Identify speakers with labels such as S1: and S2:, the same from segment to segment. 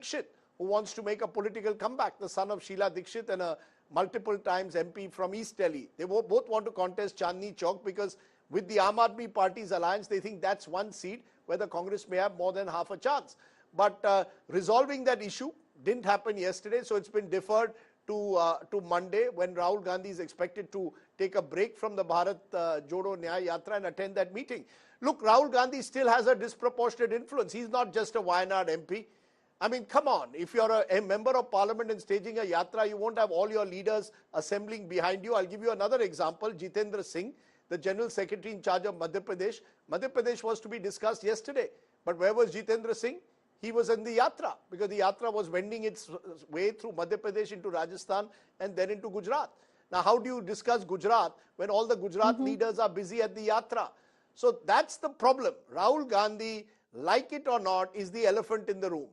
S1: Dixit, who wants to make a political comeback, the son of Sheila Dixit and a multiple times MP from East Delhi. They both want to contest Chandni Chowk because with the Aam Aadmi Party's alliance, they think that's one seat where the Congress may have more than half a chance. But resolving that issue didn't happen yesterday, so it's been deferred to Monday, when Rahul Gandhi is expected to take a break from the Bharat Jodo Nyaya Yatra and attend that meeting. Look, Rahul Gandhi still has a disproportionate influence. He's not just a Wayanad MP. I mean, come on, if you're a member of parliament and staging a yatra, you won't have all your leaders assembling behind you. I'll give you another example. Jitendra Singh, the General Secretary in charge of Madhya Pradesh. Madhya Pradesh was to be discussed yesterday. But where was Jitendra Singh? He was in the yatra, because the yatra was wending its way through Madhya Pradesh into Rajasthan and then into Gujarat. Now, how do you discuss Gujarat when all the Gujarat leaders are busy at the yatra? So that's the problem. Rahul Gandhi, like it or not, is the elephant in the room.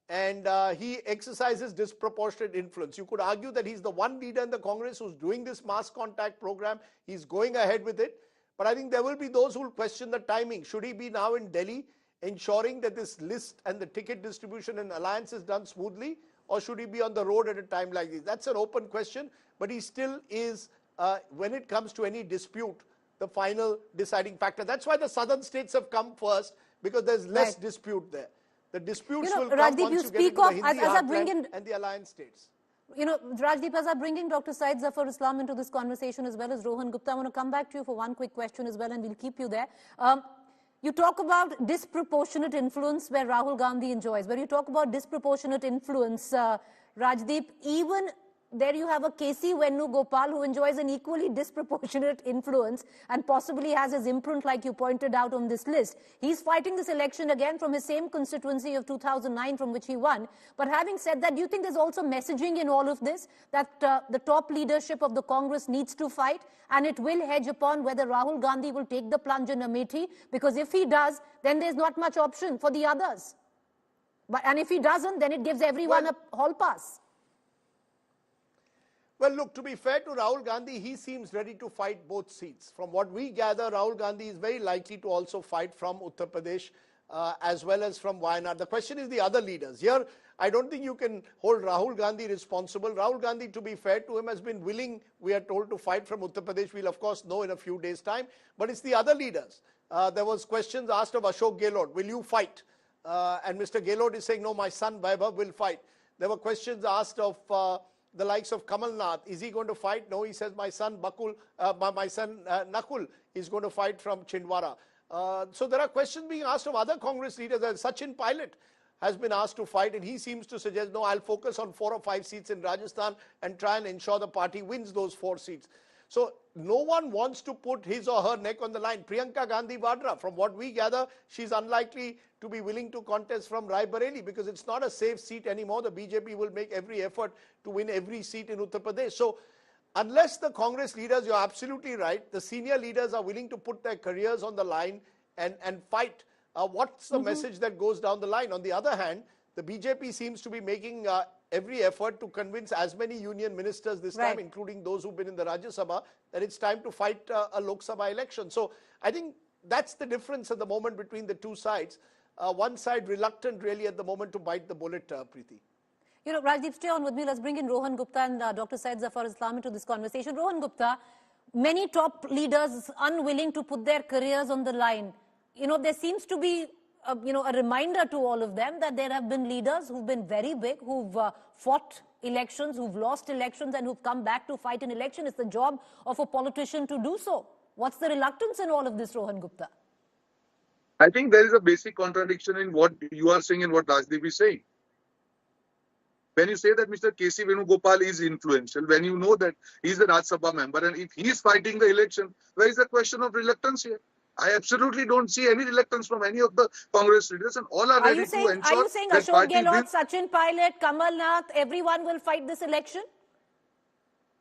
S1: And he exercises disproportionate influence. You could argue that he's the one leader in the Congress who's doing this mass contact program. He's going ahead with it. But I think there will be those who will question the timing. Should he be now in Delhi ensuring that this list and the ticket distribution and alliance is done smoothly? Or should he be on the road at a time like this? That's an open question. But he still is, when it comes to any dispute, the final deciding factor. That's why the southern states have come first, because there's less dispute there. The disputes will come
S2: Rajdeep,
S1: once you get into the Hindi heartland
S2: and
S1: the alliance states.
S2: Rajdeep, as I bring in Dr. Syed Zafar Islam into this conversation, as well as Rohan Gupta, I want to come back to you for one quick question as well, and we'll keep you there. You talk about disproportionate influence where Rahul Gandhi enjoys. When you talk about disproportionate influence, Rajdeep, even there you have a KC Venugopal who enjoys an equally disproportionate influence and possibly has his imprint, like you pointed out, on this list. He's fighting this election again from his same constituency of 2009 from which he won. But having said that, do you think there's also messaging in all of this that the top leadership of the Congress needs to fight, and it will hedge upon whether Rahul Gandhi will take the plunge in Amethi? Because if he does, then there's not much option for the others. And if he doesn't, then it gives everyone a hall pass.
S1: Well, look, to be fair to Rahul Gandhi, he seems ready to fight both seats. From what we gather, Rahul Gandhi is very likely to also fight from Uttar Pradesh as well as from Wayanad. The question is the other leaders. Here, I don't think you can hold Rahul Gandhi responsible. Rahul Gandhi, to be fair to him, has been willing, we are told, to fight from Uttar Pradesh. We'll, of course, know in a few days' time. But it's the other leaders. There was questions asked of Ashok Gehlot, will you fight? And Mr. Gehlot is saying, no, my son Vaibhav will fight. There were questions asked of the likes of Kamal Nath. Is he going to fight? No, he says, my son Nakul is going to fight from Chhindwara. So there are questions being asked of other Congress leaders. Sachin Pilot has been asked to fight, and he seems to suggest, no, I'll focus on 4 or 5 seats in Rajasthan and try and ensure the party wins those 4 seats. So no one wants to put his or her neck on the line. Priyanka Gandhi Vadra, from what we gather, she's unlikely to be willing to contest from Rai Bareli because it's not a safe seat anymore. The BJP will make every effort to win every seat in Uttar Pradesh. So unless the Congress leaders, you're absolutely right, the senior leaders are willing to put their careers on the line and fight, what's the message that goes down the line? On the other hand, the BJP seems to be making every effort to convince as many union ministers this time, including those who've been in the Rajya Sabha, that it's time to fight a Lok Sabha election. So I think that's the difference at the moment between the two sides. One side reluctant really at the moment to bite the bullet, Preeti.
S2: Rajdeep, stay on with me. Let's bring in Rohan Gupta and Dr. Syed Zafar Islam into this conversation. Rohan Gupta, many top leaders unwilling to put their careers on the line. There seems to be a reminder to all of them that there have been leaders who've been very big, who've fought elections, who've lost elections, and who've come back to fight an election. It's the job of a politician to do so. What's the reluctance in all of this, Rohan Gupta?
S3: I think there is a basic contradiction in what you are saying and what Rajdeep is saying. When you say that Mr. KC Venugopal is influential, when you know that he's the Rajya Sabha member, and if he is fighting the election, where is the question of reluctance here? I absolutely don't see any reluctance from any of the Congress leaders, and all are ready to ensure that
S2: Are you saying Ashok Gehlot, Sachin Pilot, Kamal Nath, everyone will fight this election?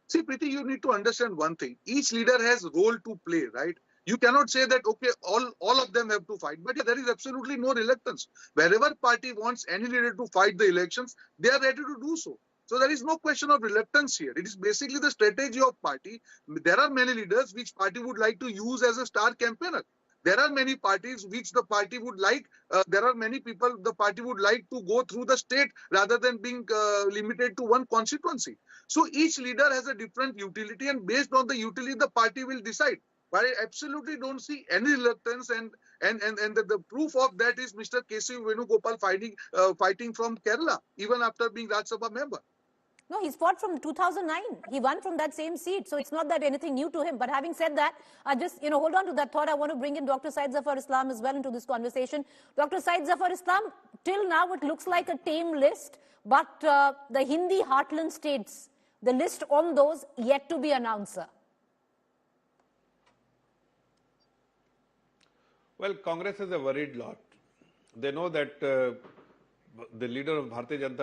S3: See, Preeti, you need to understand one thing. Each leader has a role to play, right? You cannot say that, okay, all of them have to fight. But there is absolutely no reluctance. Wherever party wants any leader to fight the elections, they are ready to do so. So there is no question of reluctance here. It is basically the strategy of party. There are many leaders which party would like to use as a star campaigner. There are many parties which the party would like, there are many people the party would like to go through the state rather than being limited to one constituency. So each leader has a different utility, and based on the utility, the party will decide. But I absolutely don't see any reluctance, and the proof of that is Mr. KC Venugopal fighting from Kerala, even after being Rajya Sabha member.
S2: No, he's fought from 2009. He won from that same seat. So it's not that anything new to him. But having said that, just, hold on to that thought. I want to bring in Dr. Syed Zafar Islam as well into this conversation. Dr. Syed Zafar Islam, till now it looks like a tame list. But the Hindi heartland states, the list on those yet to be announced, sir.
S4: Well, Congress is a worried lot. They know that the leader of Bharatiya Janata